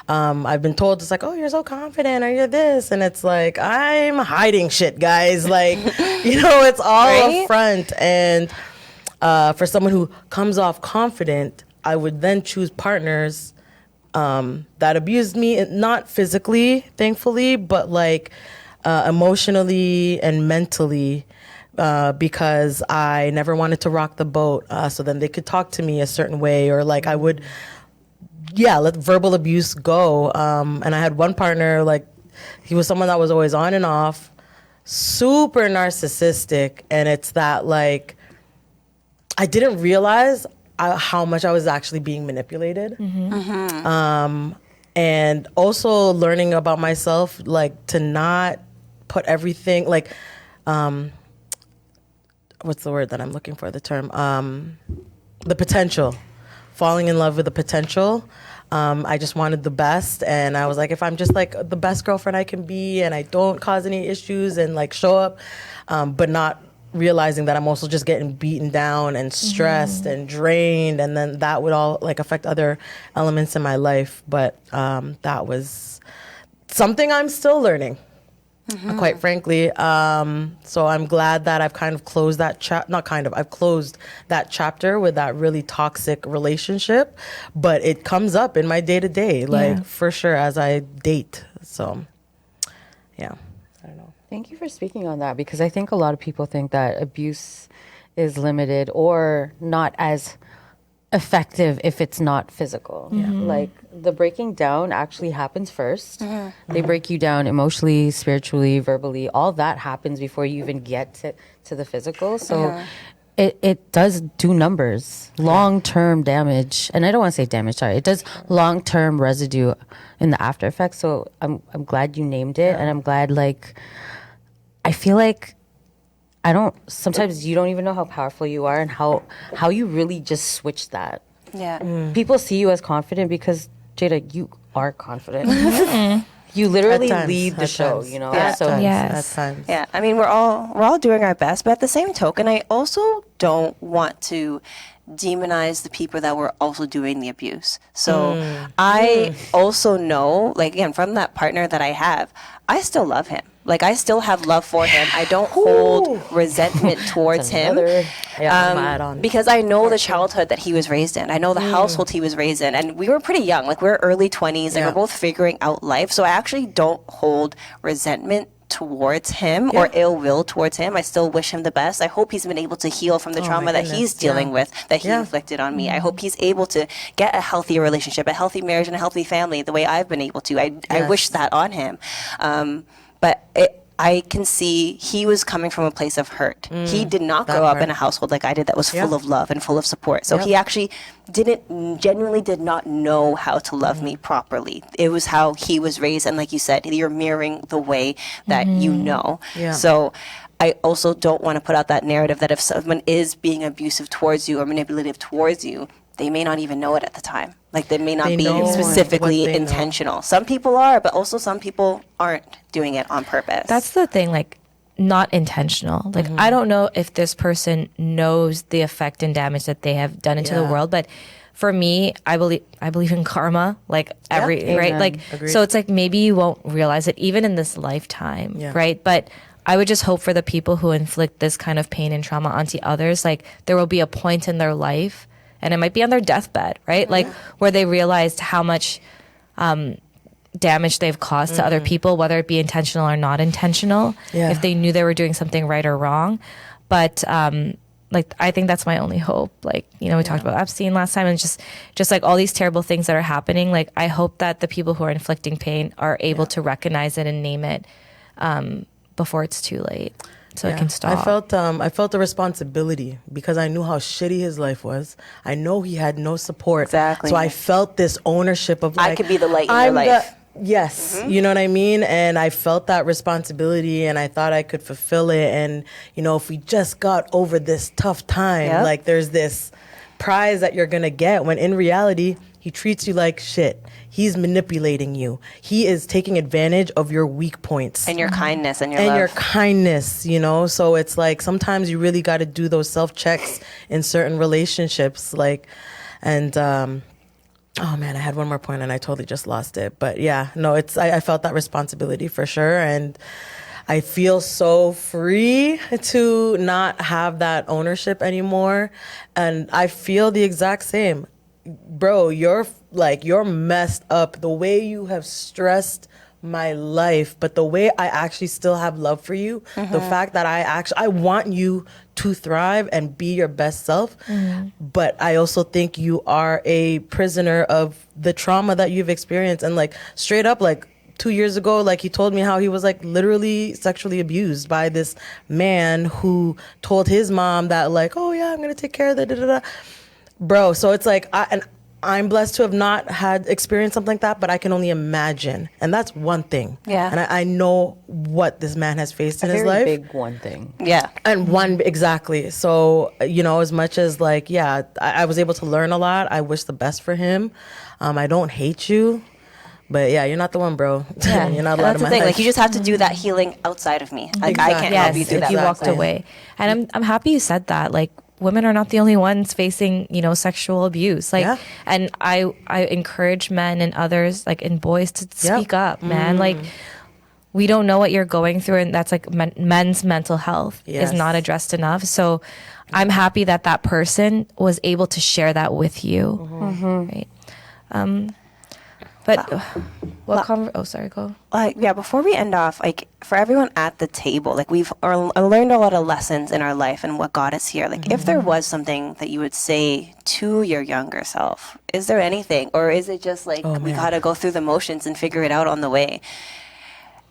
I've been told it's like, oh, you're so confident, or you're this. And it's like, I'm hiding shit, guys. Like, it's all a front. And for someone who comes off confident, I would then choose partners that abused me, not physically, thankfully, but like emotionally and mentally, because I never wanted to rock the boat. So then they could talk to me a certain way, or like I would, let verbal abuse go. And I had one partner, like he was someone that was always on and off, super narcissistic. And it's that like, I didn't realize how much I was actually being manipulated. And also learning about myself, like to not put everything like, what's the word that I'm looking for? The term, the potential, falling in love with the potential. I just wanted the best, and I was like, if I'm just like the best girlfriend I can be, and I don't cause any issues, and like show up, but not realizing that I'm also just getting beaten down and stressed and drained, and then that would all like affect other elements in my life. But that was something I'm still learning. Quite frankly. So I'm glad that I've kind of closed that I've closed that chapter with that really toxic relationship, but it comes up in my day to day, like for sure as I date. So yeah, I don't know. Thank you for speaking on that, because I think a lot of people think that abuse is limited or not as effective if it's not physical. Like the breaking down actually happens first. They break you down emotionally, spiritually, verbally. All that happens before you even get to the physical. So it does do numbers, long-term damage. And I don't want to say damage, sorry. It does long-term residue in the after effects. So I'm glad you named it. And I'm glad, like, I feel like sometimes you don't even know how powerful you are and how you really just switch that. Yeah. People see you as confident because, Jada, you are confident. You literally lead the show, you know? Yeah. So Yes. At times. Yeah, I mean, we're all doing our best, but at the same token, I also don't want to demonize the people that were also doing the abuse. So I also know, like, again, from that partner that I have, I still love him. Like, I still have love for him. I don't hold resentment towards him. Because I know the childhood that he was raised in. I know the household he was raised in. And we were pretty young. Like, we were early 20s. Like, we're both figuring out life. So I actually don't hold resentment towards him or ill will towards him. I still wish him the best. I hope he's been able to heal from the trauma that he's dealing with, that he inflicted on me. I hope he's able to get a healthier relationship, a healthy marriage, and a healthy family the way I've been able to. I wish that on him. But I can see he was coming from a place of hurt. He did not grow up in a household like I did that was full of love and full of support. So he actually genuinely did not know how to love me properly. It was how he was raised. And like you said, you're mirroring the way that you know. So I also don't want to put out that narrative that if someone is being abusive towards you or manipulative towards you, they may not even know it at the time. Like, they may not be specifically intentional. Some people are, but also some people aren't doing it on purpose. That's the thing, like, not intentional. Like, I don't know if this person knows the effect and damage that they have done into the world, but for me, I believe in karma, like right? Like, so it's like maybe you won't realize it even in this lifetime, right? But I would just hope for the people who inflict this kind of pain and trauma onto others, like, there will be a point in their life, and it might be on their deathbed, right? Like, where they realized how much damage they've caused to other people, whether it be intentional or not intentional, if they knew they were doing something right or wrong. But like, I think that's my only hope. Like, you know, we talked about Epstein last time, and just like all these terrible things that are happening. Like, I hope that the people who are inflicting pain are able to recognize it and name it before it's too late. So it can stop. I felt a responsibility because I knew how shitty his life was. I know he had no support. Exactly. So I felt this ownership of, like, I could be the light in your life. You know what I mean? And I felt that responsibility, and I thought I could fulfill it. And, you know, if we just got over this tough time, like, there's this prize that you're going to get, when in reality, he treats you like shit. He's manipulating you. He is taking advantage of your weak points. And your kindness and your love. Your kindness, you know? So it's like, sometimes you really got to do those self-checks in certain relationships. Like, and, oh man, I had one more point and I totally just lost it. But yeah, no, I felt that responsibility for sure. And I feel so free to not have that ownership anymore. And I feel the exact same. Bro, you're messed up. The way you have stressed my life, but the way I actually still have love for you, the fact that I want you to thrive and be your best self, but I also think you are a prisoner of the trauma that you've experienced. And like straight up, like 2 years ago, like he told me how he was like literally sexually abused by this man who told his mom that like, oh yeah, I'm gonna take care of the da-da-da. Bro, so it's like I'm blessed to have not had experienced something like that, but I can only imagine, and that's one thing. Yeah. And I know what this man has faced in his life. Big one thing. Yeah. And one, exactly. So, you know, as much as like, yeah, I was able to learn a lot. I wish the best for him. I don't hate you, but yeah, you're not the one, bro. Yeah. You're not And allowed that's in the my thing. life. Like, you just have to do that healing outside of me. Like, I can't help you do that. You by walked myself. away. And I'm happy you said that. Like, women are not the only ones facing, you know, sexual abuse. Like, Yeah. and I encourage men and others, like, and boys to speak up, man. Like, we don't know what you're going through, and that's like men's mental health Yes. is not addressed enough. So I'm happy that that person was able to share that with you. Right. But oh, sorry, go. Yeah, before we end off, like for everyone at the table, like we've learned a lot of lessons in our life and what got us here. Like if there was something that you would say to your younger self, is there anything? Or is it just like we gotta go through the motions and figure it out on the way?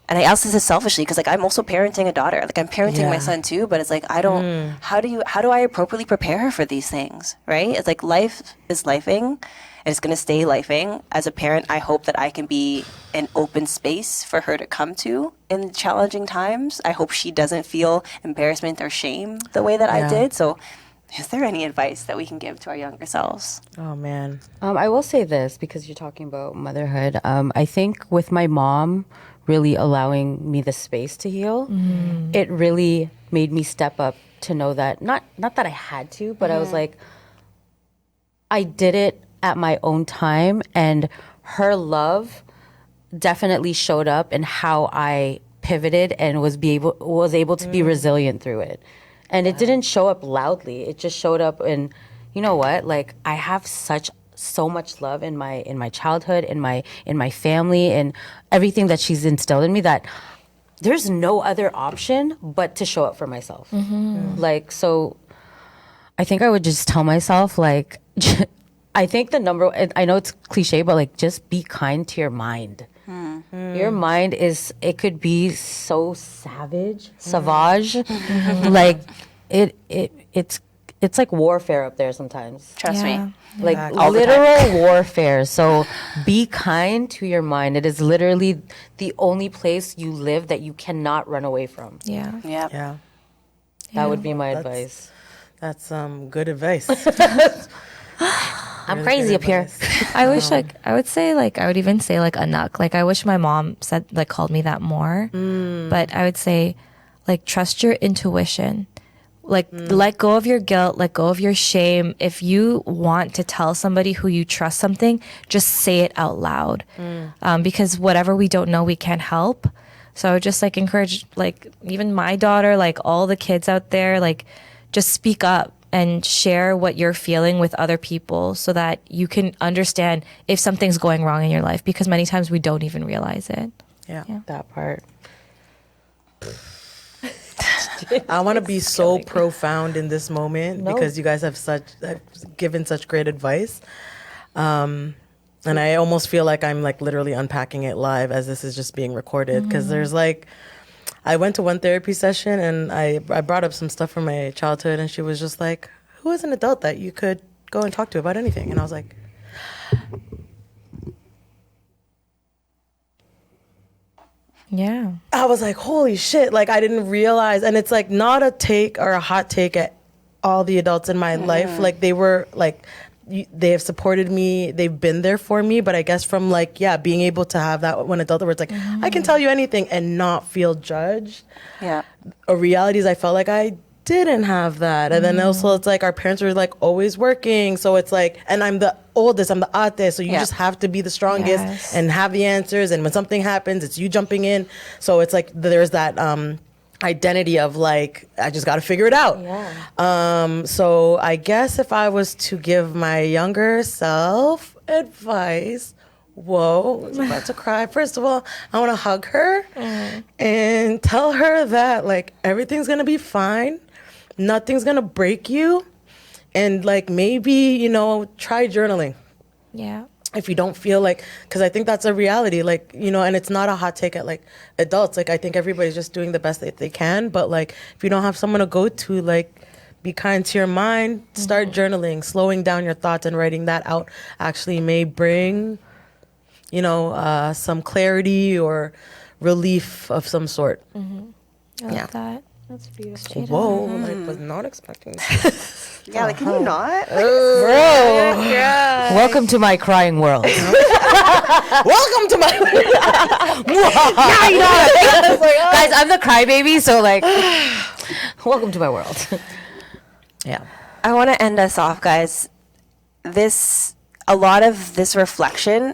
And I ask this selfishly because like I'm also parenting a daughter. Like I'm parenting my son too, but it's like I don't how do I appropriately prepare her for these things? Right? It's like life is lifing. And it's going to stay lifing. As a parent, I hope that I can be an open space for her to come to in challenging times. I hope she doesn't feel embarrassment or shame the way that I did. So is there any advice that we can give to our younger selves? Oh, man. I will say this because you're talking about motherhood. I think with my mom really allowing me the space to heal, it really made me step up to know that, not that I had to, but I was like, I did it at my own time, and her love definitely showed up in how I pivoted and was able to be resilient through it. And it didn't show up loudly. It just showed up in, you know what? Like I have so much love in my childhood, in my family, and everything that she's instilled in me that there's no other option but to show up for myself. Like, so I think I would just tell myself like I think I know it's cliche, but like just be kind to your mind. Your mind it could be so savage. Like it's like warfare up there sometimes. Trust me. Like All the literal warfare. So be kind to your mind. It is literally the only place you live that you cannot run away from. Yeah. Yeah. That would be my advice. That's good advice. I'm crazy up here. I wish I would even say like a nuck. Like I wish my mom called me that more. But I would say like trust your intuition. Like let go of your guilt, let go of your shame. If you want to tell somebody who you trust something, just say it out loud. Because whatever we don't know, we can't help. So I would just like encourage like even my daughter, like all the kids out there, like just speak up and share what you're feeling with other people so that you can understand if something's going wrong in your life, because many times we don't even realize it. Yeah. That part. I want to be so profound in this moment because you guys have given such great advice. And I almost feel like I'm like literally unpacking it live as this is just being recorded, because there's like, I went to one therapy session and I brought up some stuff from my childhood, and she was just like, who is an adult that you could go and talk to about anything? And I was like, Yeah. I was like, holy shit. Like, I didn't realize. And it's like not a take or a hot take at all the adults in my life. Like, they were like, they have supported me. They've been there for me. But I guess from like, being able to have that one adult where it's like, I can tell you anything and not feel judged. Yeah. A reality is I felt like I didn't have that. And then also it's like our parents were like always working. So it's like, and I'm the oldest, I'm the ate. So you just have to be the strongest and have the answers. And when something happens, it's you jumping in. So it's like there's that identity of like, I just got to figure it out. So I guess if I was to give my younger self advice, whoa, I was about to cry. First of all, I want to hug her and tell her that like everything's gonna be fine, nothing's gonna break you, and like maybe try journaling. Yeah. If you don't feel like, because I think that's a reality, like, and it's not a hot take at like adults. Like, I think everybody's just doing the best that they can. But like, if you don't have someone to go to, like, be kind to your mind, start journaling, slowing down your thoughts and writing that out actually may bring, some clarity or relief of some sort. I love that. That's beautiful. Whoa, I was not expecting Yeah, like, can you not? Welcome to my crying world. Welcome to my Guys, I'm the crybaby, so like, welcome to my world. Yeah. I want to end us off, guys. A lot of this reflection,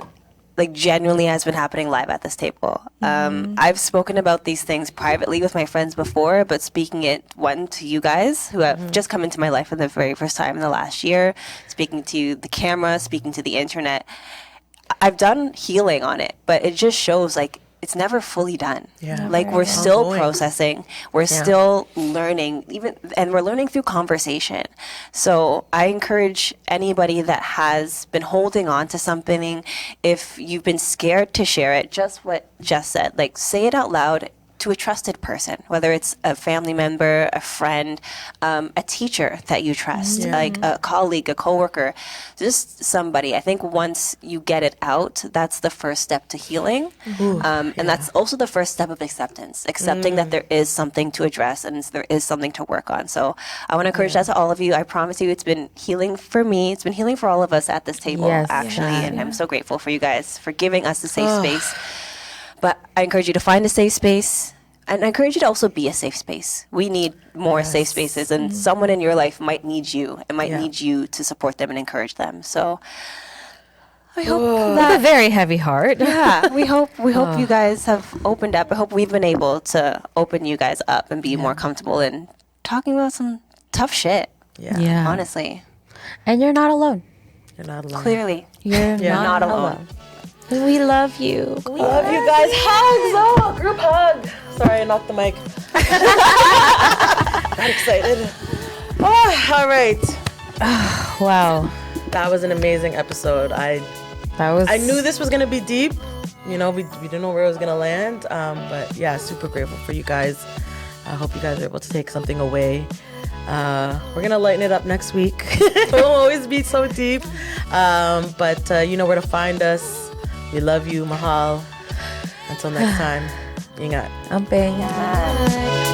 like, genuinely has been happening live at this table. I've spoken about these things privately with my friends before, but speaking it to you guys who have just come into my life for the very first time in the last year, speaking to the camera, speaking to the internet. I've done healing on it, but it just shows like it's never fully done. Yeah. Like we're still Ongoing. processing, we're still learning, and we're learning through conversation. So I encourage anybody that has been holding on to something, if you've been scared to share it, just what Jess said, like say it out loud to a trusted person, whether it's a family member, a friend, a teacher that you trust, like a colleague, a coworker, just somebody. I think once you get it out, that's the first step to healing. And that's also the first step of acceptance, accepting that there is something to address and there is something to work on. So I want to encourage that to all of you. I promise you it's been healing for me. It's been healing for all of us at this table, actually. And I'm so grateful for you guys for giving us the safe space. But I encourage you to find a safe space, and I encourage you to also be a safe space. We need more safe spaces, and someone in your life might need you and might need you to support them and encourage them. So I hope With a very heavy heart. we hope you guys have opened up. I hope we've been able to open you guys up and be more comfortable in talking about some tough shit. Yeah. Honestly. And you're not alone. You're not alone. Clearly. You're Not alone. We love you. Love you guys. Hugs. Oh, group hug. Sorry, I knocked the mic. Got excited. Oh, all right. Wow. That was an amazing episode. I knew this was gonna be deep. We didn't know where it was gonna land. But yeah, super grateful for you guys. I hope you guys are able to take something away. We're gonna lighten it up next week. It won't always be so deep. But you know where to find us. We love you. Mahal. Until next time. Ingat. Amping. Bye.